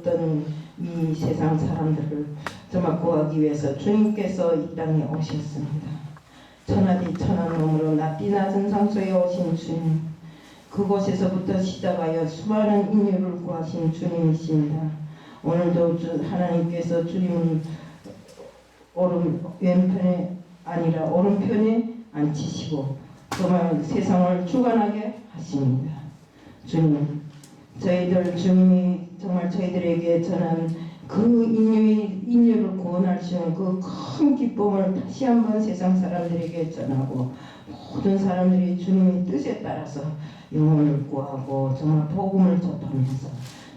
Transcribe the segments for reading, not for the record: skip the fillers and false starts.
없던 이 세상 사람들을 정말 구하기 위해서 주님께서 이 땅에 오셨습니다. 천하디 천한 몸으로 낮디 낮은 상소에 오신 주님, 그곳에서부터 시작하여 수많은 인류를 구하신 주님이십니다. 오늘도 하나님께서 주님을 왼편에 아니라 오른편에 앉히시고 정말 세상을 주관하게 하십니다. 주님, 주님이 정말 저희들에게 전한 그 인류를 구원할 수 있는 그 큰 기쁨을 다시 한번 세상 사람들에게 전하고 모든 사람들이 주님의 뜻에 따라서 영혼을 구하고 정말 복음을 전하면서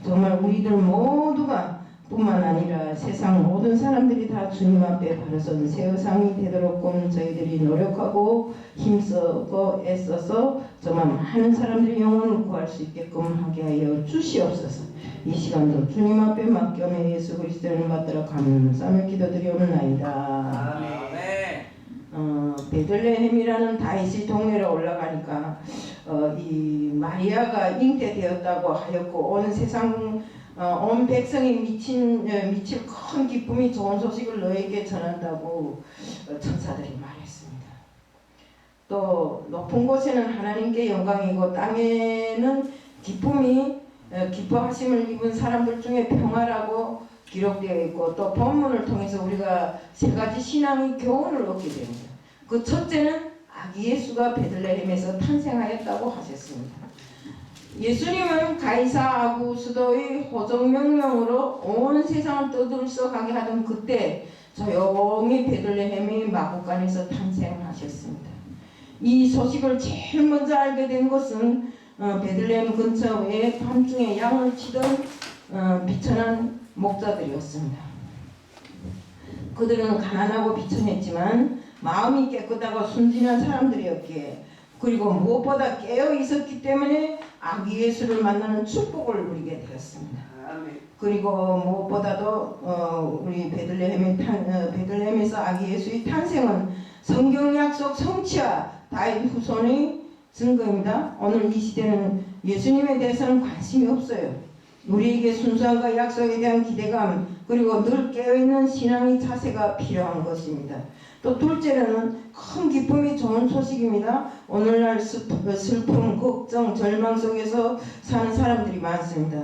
정말 우리들 모두가 뿐만 아니라 세상 모든 사람들이 다 주님 앞에 바로선 세상이 되도록 저희들이 노력하고 힘쓰고 애써서 정말 많은 사람들이 영혼을 구할 수 있게끔 하게 하여 주시옵소서. 이 시간도 주님 앞에 맡겨매 예수 그리스도를 받들어 감사하며 기도드리옵나이다. 베들레헴이라는 다윗의 동네로 올라가니까 이 마리아가 잉태되었다고 하였고 온 세상 온 백성이 미칠 큰 기쁨이 좋은 소식을 너에게 전한다고 천사들이 말했습니다. 또 높은 곳에는 하나님께 영광이고 땅에는 기뻐하심을 입은 사람들 중에 평화라고 기록되어 있고 또 본문을 통해서 우리가 세 가지 신앙의 교훈을 얻게 됩니다. 그 첫째는 아기 예수가 베들레헴에서 탄생하였다고 하셨습니다. 예수님은 가이사 아구스도의 호정명령으로 온 세상을 떠들썩하게 하던 그때 조용히 베들레헴의 마구간에서 탄생하셨습니다. 이 소식을 제일 먼저 알게 된 것은 베들레헴 근처에 밤중에 양을 치던 비천한 목자들이었습니다. 그들은 가난하고 비천했지만 마음이 깨끗하고 순진한 사람들이었기에 그리고 무엇보다 깨어 있었기 때문에 아기 예수를 만나는 축복을 누리게 되었습니다. 그리고 무엇보다도 우리 베들레헴에서 아기 예수의 탄생은 성경 약속 성취와 다윗 후손의 증거입니다. 오늘 이 시대는 예수님에 대해서는 관심이 없어요. 우리에게 순수함과 약속에 대한 기대감 그리고 늘 깨어있는 신앙의 자세가 필요한 것입니다. 또 둘째로는 큰 기쁨이 좋은 소식입니다. 오늘날 슬픔, 걱정, 절망 속에서 사는 사람들이 많습니다.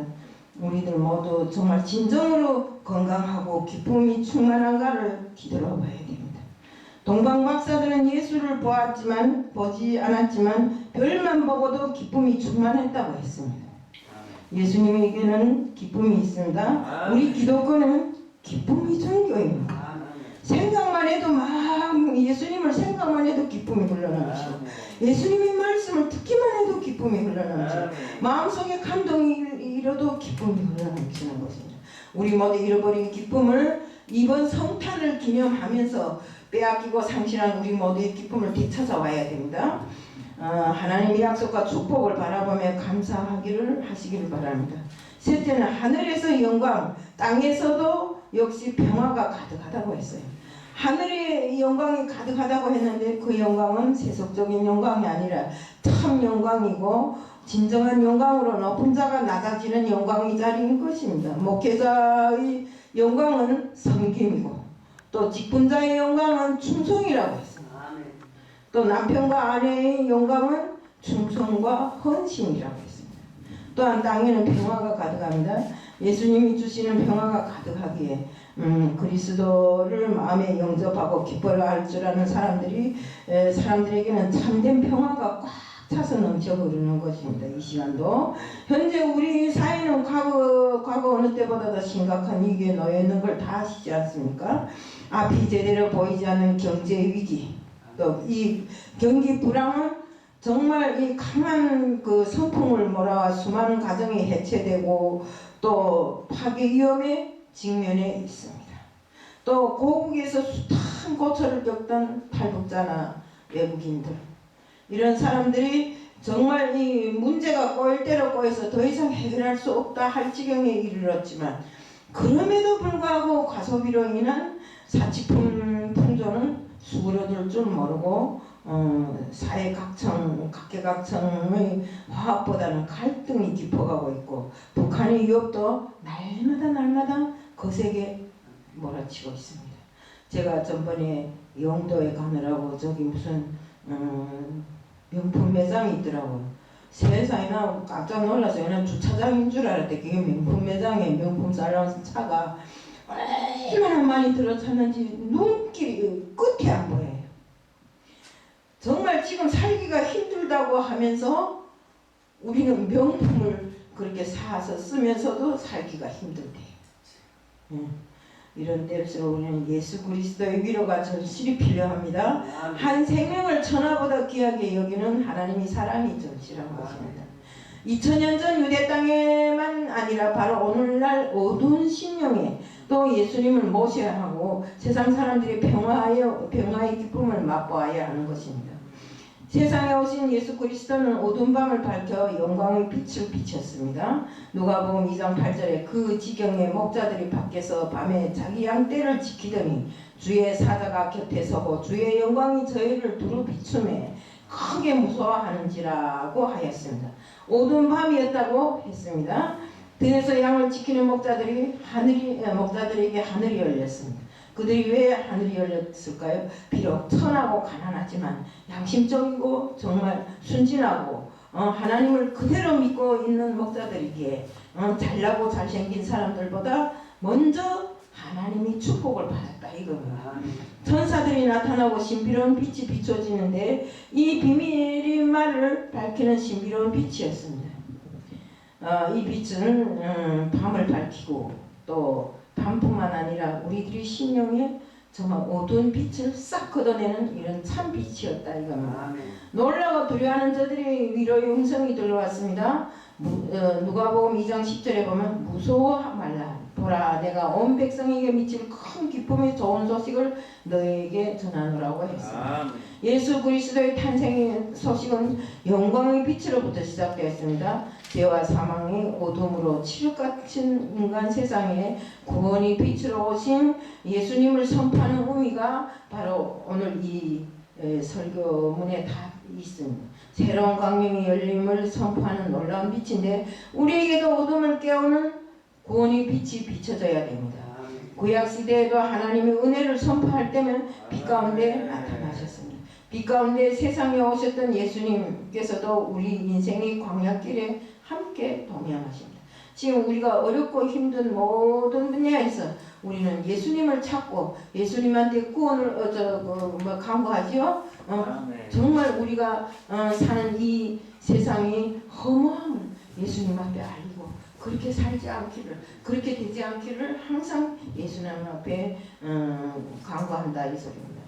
우리들 모두 정말 진정으로 건강하고 기쁨이 충만한가를 뒤돌아봐야 됩니다. 동방 박사들은 예수를 보지 않았지만 별만 보고도 기쁨이 충만했다고 했습니다. 예수님에게는 기쁨이 있습니다. 우리 기독교는 기쁨이 종교입니다. 생각만 해도 예수님을 생각만 해도 기쁨이 흘러나오시고 예수님의 말씀을 듣기만 해도 기쁨이 흘러나오시고 마음속에 감동이 일어도 기쁨이 흘러나오시는 것입니다. 우리 모두 잃어버린 기쁨을 이번 성탄을 기념하면서 빼앗기고 상실한 우리 모두의 기쁨을 되찾아와야 됩니다. 하나님의 약속과 축복을 바라보며 감사하기를 하시기를 바랍니다. 셋째는 하늘에서 영광, 땅에서도 역시 평화가 가득하다고 했어요. 하늘의 영광이 가득하다고 했는데 그 영광은 세속적인 영광이 아니라 참 영광이고 진정한 영광으로 높은 자가 낮아지는 영광의 자리인 것입니다. 목회자의 영광은 섬김이고 또 직분자의 영광은 충성이라고 했습니다. 또 남편과 아내의 영광은 충성과 헌신이라고 했습니다. 또한 땅에는 평화가 가득합니다. 예수님이 주시는 평화가 가득하기에 그리스도를 마음에 영접하고 기뻐라 할 줄 아는 사람들에게는 참된 평화가 꽉 차서 넘쳐 흐르는 것입니다. 이 시간도 현재 우리 사회는 과거 어느 때보다 더 심각한 위기에 놓여 있는 걸 다 아시지 않습니까? 앞이 제대로 보이지 않는 경제 위기, 또 이 경기 불황은 정말 이 강한 그 선풍을 몰아와 수많은 가정이 해체되고 또 파괴 위험에 직면해 있습니다. 또 고국에서 숱한 고초를 겪던 탈북자나 외국인들 이런 사람들이 정말 이 문제가 꼬일 대로 꼬여서 더 이상 해결할 수 없다 할 지경에 이르렀지만 그럼에도 불구하고 과소비로 인한 사치품 풍조는 수그러들 줄 모르고 사회각청, 각계각청의 화합보다는 갈등이 깊어가고 있고 북한의 위협도 날마다 거세게 몰아치고 있습니다. 제가 전번에 영도에 가느라고 저기 무슨 명품 매장이 있더라고요. 세상에 나 깜짝 놀라서 그냥 주차장인 줄 알았대. 그게 명품 매장에 명품 살라는 차가 얼마나 많이 들어찼는지 눈길이 끝이 안 보여요. 정말 지금 살기가 힘들다고 하면서 우리는 명품을 그렇게 사서 쓰면서도 살기가 힘들대요. 이런 때일수록 우리는 예수 그리스도의 위로가 절실히 필요합니다. 한 생명을 천하보다 귀하게 여기는 하나님이 사람이 절실한 것입니다. 2000년 전 유대 땅에만 아니라 바로 오늘날 어두운 심령에 또 예수님을 모셔야 하고 세상 사람들이 평화의 기쁨을 맛보아야 하는 것입니다. 세상에 오신 예수 그리스도는 어두운 밤을 밝혀 영광의 빛을 비쳤습니다. 누가복음 2장 8절에 그 지경에 목자들이 밖에서 밤에 자기 양떼를 지키더니 주의 사자가 곁에 서고 주의 영광이 저희를 두루 비추매 크게 무서워하는지라고 하였습니다. 어두운 밤이었다고 했습니다. 들에서 양을 지키는 목자들에게 하늘이 열렸습니다. 그들이 왜 하늘이 열렸을까요? 비록 천하고 가난하지만 양심적이고 정말 순진하고 하나님을 그대로 믿고 있는 목자들에게 잘나고 잘생긴 사람들보다 먼저 하나님이 축복을 받았다 이겁니다. 천사들이 나타나고 신비로운 빛이 비춰지는데 이 비밀의 말을 밝히는 신비로운 빛이었습니다. 이 빛은 밤을 밝히고 또 밤뿐만 아니라 우리들의 심령에 정말 어두운 빛을 싹 걷어내는 이런 참 빛이었다 이겁니다. 놀라고 두려워하는 저들이 위로의 음성이 들려왔습니다. 누가복음 2장 10절에 보면 무서워 말라 보라 내가 온 백성에게 미칠 큰 기쁨의 좋은 소식을 너에게 전하노라고 했습니다. 예수 그리스도의 탄생의 소식은 영광의 빛으로부터 시작되었습니다. 죄와 사망의 어둠으로 칠흑같은 인간 세상에 구원의 빛으로 오신 예수님을 선포하는 의미가 바로 오늘 이 설교문에 다 있습니다. 새로운 광명의 열림을 선포하는 놀라운 빛인데 우리에게도 어둠을 깨우는 구원의 빛이 비춰져야 됩니다. 구약시대에도 하나님의 은혜를 선포할 때면 빛 가운데 나타나셨습니다. 빛 가운데 세상에 오셨던 예수님께서도 우리 인생의 광야길에 함께 동행하십니다. 지금 우리가 어렵고 힘든 모든 분야에서 우리는 예수님을 찾고 예수님한테 구원을 간구하지요. 정말 우리가 사는 이 세상이 허무함을 예수님 앞에 알리고 그렇게 살지 않기를 그렇게 되지 않기를 항상 예수님 앞에 간구한다 이 소리입니다.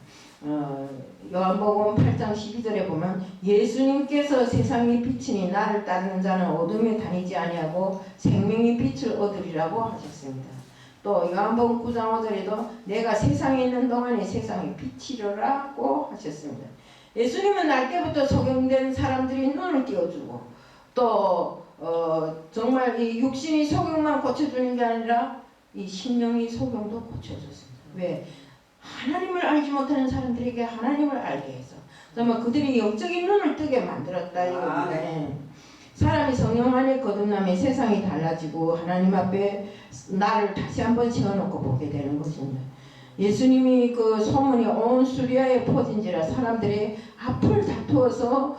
요한복음 8장 12절에 보면 예수님께서 세상의 빛이니 나를 따르는 자는 어둠에 다니지 아니하고 생명의 빛을 얻으리라고 하셨습니다. 또 요한복음 9장 5절에도 내가 세상에 있는 동안에 세상의 빛이라고 하셨습니다. 예수님은 날 때부터 소경된 사람들이 눈을 띄워주고 또 정말 이 육신이 소경만 고쳐주는 게 아니라 이 심령의 소경도 고쳐줬습니다. 왜? 하나님을 알지 못하는 사람들에게 하나님을 알게 해서 정말 그들이 영적인 눈을 뜨게 만들었다 이겁니다. 사람이 성령 안에 거듭나면 세상이 달라지고 하나님 앞에 나를 다시 한번 세워놓고 보게 되는 것입니다. 예수님이 그 소문이 온 수리아에 퍼진지라 사람들이 앞을 다투어서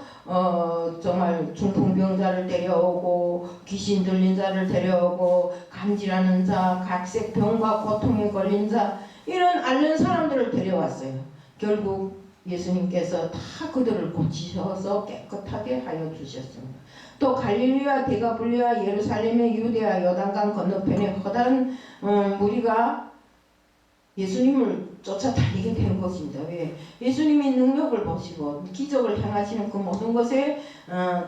정말 중풍병자를 데려오고 귀신 들린 자를 데려오고 간질하는 자, 각색 병과 고통에 걸린 자 이런 앓는 사람들을 데려왔어요. 결국 예수님께서 다 그들을 고치셔서 깨끗하게 하여 주셨습니다. 또 갈릴리와 데가블리와 예루살렘의 유대와 요단강 건너편에 허다한 무리가 예수님을 쫓아다니게 된 것입니다. 왜? 예수님이 능력을 보시고 기적을 행하시는 그 모든 것에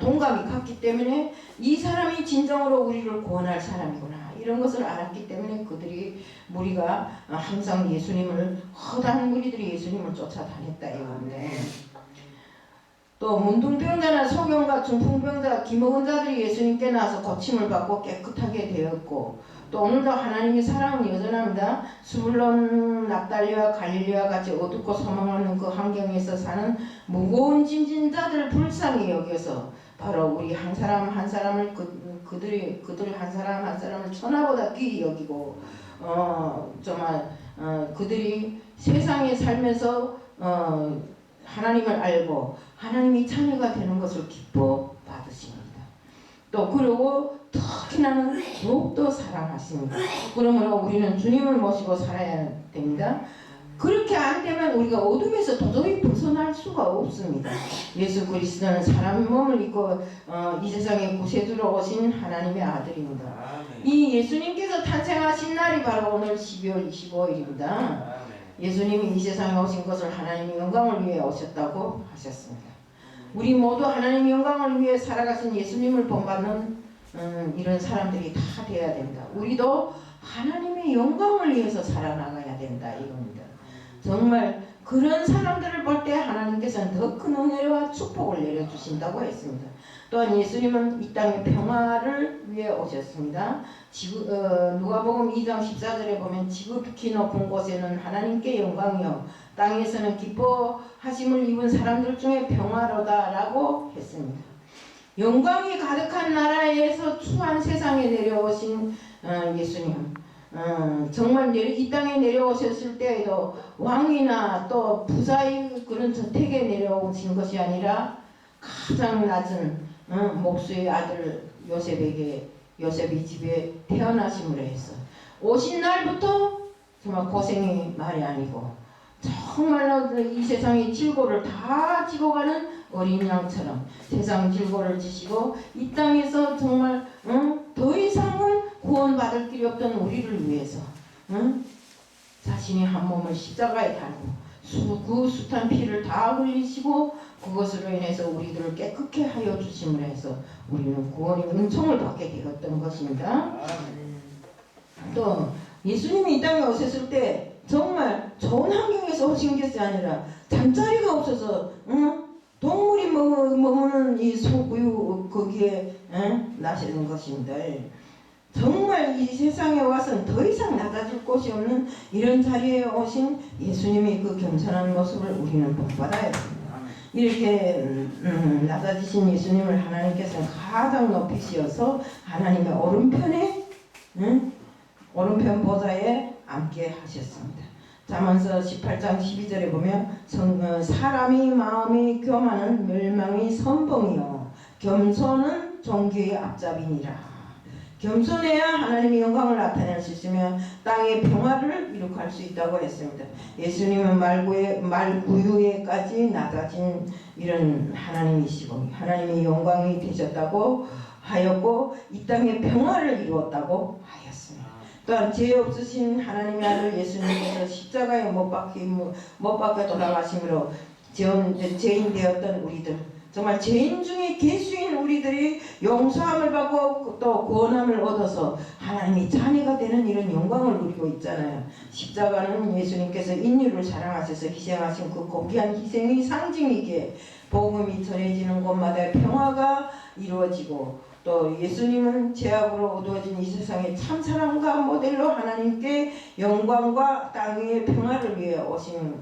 동감이 갔기 때문에 이 사람이 진정으로 우리를 구원할 사람이구나 이런 것을 알았기 때문에 그들이 무리가 항상 예수님을 허다한 무리들이 예수님을 쫓아다녔다 이겁니다. 또 문둥병자나 소경과 중풍병자, 기먹은 자들이 예수님께 나와서 고침을 받고 깨끗하게 되었고 또 오늘도 하나님의 사랑은 여전합니다. 스불론, 납달리와 갈릴리와 같이 어둡고 소망 없는 그 환경에서 사는 무거운 짐진 자들을 불쌍히 여겨서 바로 우리 한 사람 한 사람을 그들 한 사람 한 사람을 천하보다 귀히 여기고 정말 그들이 세상에 살면서 하나님을 알고 하나님의 자녀가 되는 것을 기뻐 받으십니다. 또 그리고 특히나는 더욱더 사랑하십니다. 그러므로 우리는 주님을 모시고 살아야 됩니다. 그렇게 안 되면 우리가 어둠에서 도저히 벗어날 수가 없습니다. 예수 그리스도는 사람의 몸을 입고 이 세상에 구세주로 오신 하나님의 아들입니다. 이 예수님께서 탄생하신 날이 바로 오늘 12월 25일입니다. 예수님이 이 세상에 오신 것을 하나님의 영광을 위해 오셨다고 하셨습니다. 우리 모두 하나님의 영광을 위해 살아가신 예수님을 본받는 이런 사람들이 다 되어야 됩니다. 우리도 하나님의 영광을 위해서 살아나가야 된다 이겁니다. 정말 그런 사람들을 볼 때 하나님께서는 더 큰 은혜와 축복을 내려주신다고 했습니다. 또한 예수님은 이 땅의 평화를 위해 오셨습니다. 누가복음 2장 14절에 보면 지극히 높은 곳에는 하나님께 영광이요 땅에서는 기뻐하심을 입은 사람들 중에 평화로다라고 했습니다. 영광이 가득한 나라에서 추한 세상에 내려오신 예수님, 정말 이 땅에 내려오셨을 때에도 왕이나 또 부자의 그런 저택에 내려오신 것이 아니라 가장 낮은 목수의 아들 요셉의 집에 태어나심으로 해서 오신 날부터 정말 고생이 말이 아니고 정말로 이 세상의 질고를 다 지고 가는 어린 양처럼 세상 질고를 지시고 이 땅에서 정말 더 이상은 구원받을 길이 없던 우리를 위해서 자신이 한 몸을 십자가에 달고 그 숱한 피를 다 흘리시고 그것으로 인해서 우리들을 깨끗게 하여 주심으로 해서 우리는 구원의 은총을 받게 되었던 것입니다. 또 예수님이 이 땅에 오셨을 때 정말 좋은 환경에서 오신 것이 아니라 잠자리가 없어서 동물이 머무는 이 소구유 거기에 나시는 것입니다. 정말 이 세상에 와서는 더 이상 낮아질 곳이 없는 이런 자리에 오신 예수님의 그 겸손한 모습을 우리는 본받아야 됩니다. 이렇게 낮아지신 예수님을 하나님께서는 가장 높이시어서 하나님의 오른편 보좌에 앉게 하셨습니다. 잠언서 18장 12절에 보면 사람이 마음이 교만은 멸망의 선봉이요 겸손은 종교의 앞잡이니라. 겸손해야 하나님의 영광을 나타낼 수 있으며 땅의 평화를 이룩할 수 있다고 했습니다. 예수님은 말구유에까지 낮아진 이런 하나님이시고 하나님의 영광이 되셨다고 하였고 이 땅의 평화를 이루었다고 하였습니다. 또한 죄 없으신 하나님의 아들 예수님께서 십자가에 못 박혀 돌아가심으로 죄인 되었던 우리들, 정말 죄인 중에 괴수인 우리들이 용서함을 받고 또 구원함을 얻어서 하나님의 자녀가 되는 이런 영광을 누리고 있잖아요. 십자가는 예수님께서 인류를 사랑하셔서 희생하신 그 고귀한 희생의 상징이기에 복음이 전해지는 곳마다 평화가 이루어지고 또 예수님은 죄악으로 어두워진 이 세상에 참 사랑과 모델로 하나님께 영광과 땅 위의 평화를 위해 오신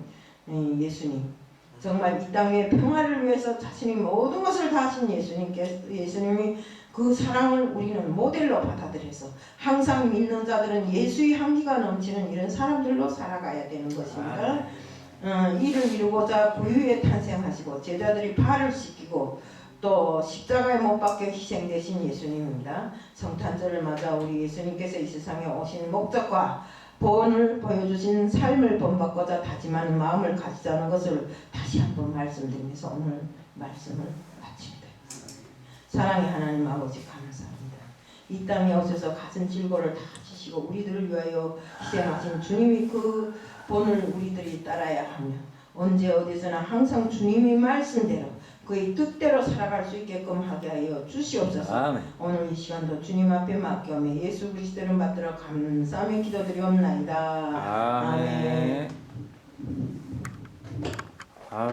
예수님, 정말 이 땅의 평화를 위해서 자신이 모든 것을 다 하신 예수님이 그 사랑을 우리는 모델로 받아들여서 항상 믿는 자들은 예수의 향기가 넘치는 이런 사람들로 살아가야 되는 것입니다. 이를 이루고자 구유에 탄생하시고 제자들이 발을 씻기고 또 십자가에 못 박혀 희생되신 예수님입니다. 성탄절을 맞아 우리 예수님께서 이 세상에 오신 목적과 본을 보여주신 삶을 본받고자 다짐하는 마음을 가지자는 것을 다시 한번 말씀드리면서 오늘 말씀을 마칩니다. 사랑의 하나님 아버지 감사합니다. 이 땅에 오셔서 가진 질고를 다 지시고 우리들을 위하여 희생하신 주님이 그 본을 우리들이 따라야 하며 언제 어디서나 항상 주님의 말씀대로 그의 뜻대로 살아갈 수 있게끔 하게 하여 주시옵소서. 아멘. 오늘 이 시간도 주님 앞에 맡겨오며 예수 그리스도를 받들어 감사하며 기도드리옵나이다. 아멘. 아멘.